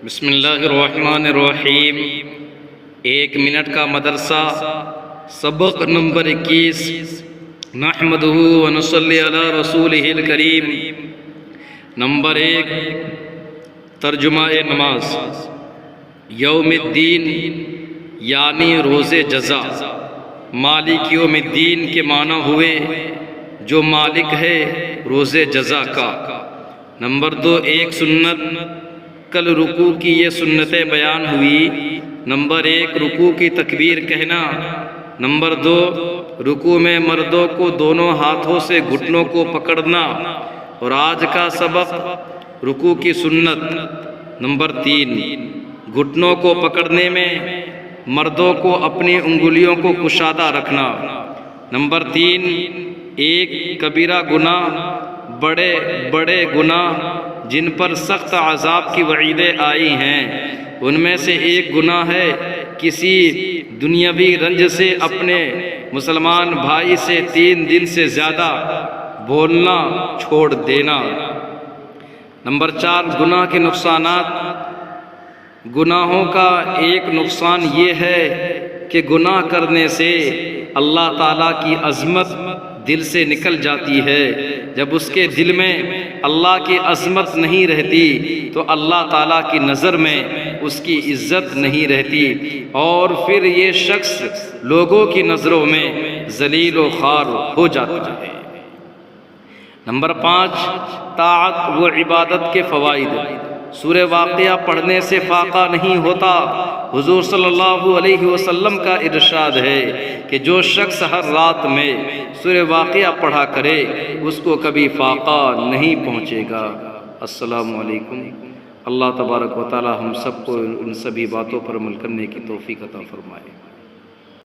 بسم اللہ الرحمن الرحیم۔ 1 منٹ کا مدرسہ، سبق نمبر 21۔ نحمدہ ونصلی علی رسولہ الکریم۔ نمبر 1، ترجمہ نماز۔ یوم الدین یعنی روز جزا۔ مالک یوم الدین کے معنی ہوئے جو مالک ہے روز جزا کا۔ نمبر 2، ایک سنت، کل رکوع کی یہ سنتیں بیان ہوئی۔ نمبر 1، رکوع کی تکبیر کہنا۔ نمبر 2، رکوع میں مردوں کو دونوں ہاتھوں سے گھٹنوں کو پکڑنا۔ اور آج کا سبق رکوع کی سنت۔ نمبر 3، گھٹنوں کو پکڑنے میں مردوں کو اپنی انگلیوں کو کشادہ رکھنا۔ نمبر 3، ایک کبیرہ گناہ، بڑے بڑے گناہ جن پر سخت عذاب کی وعیدیں آئی ہیں، ان میں سے ایک گناہ ہے کسی دنیاوی رنج سے اپنے مسلمان بھائی سے 3 دن سے زیادہ بولنا چھوڑ دینا۔ نمبر 4، گناہ کے نقصانات۔ گناہوں کا ایک نقصان یہ ہے کہ گناہ کرنے سے اللہ تعالیٰ کی عظمت دل سے نکل جاتی ہے۔ جب اس کے دل میں اللہ کی عظمت نہیں رہتی تو اللہ تعالیٰ کی نظر میں اس کی عزت نہیں رہتی، اور پھر یہ شخص لوگوں کی نظروں میں ذلیل و خوار ہو جاتا ہے۔ نمبر 5، طاعت و عبادت کے فوائد۔ سورہ واقعہ پڑھنے سے فاقہ نہیں ہوتا۔ حضور صلی اللہ علیہ وسلم کا ارشاد ہے کہ جو شخص ہر رات میں سورہ واقعہ پڑھا کرے اس کو کبھی فاقہ نہیں پہنچے گا۔ السلام علیکم۔ اللہ تبارک و تعالی ہم سب کو ان سبھی باتوں پر عمل کرنے کی توفیق عطا فرمائے۔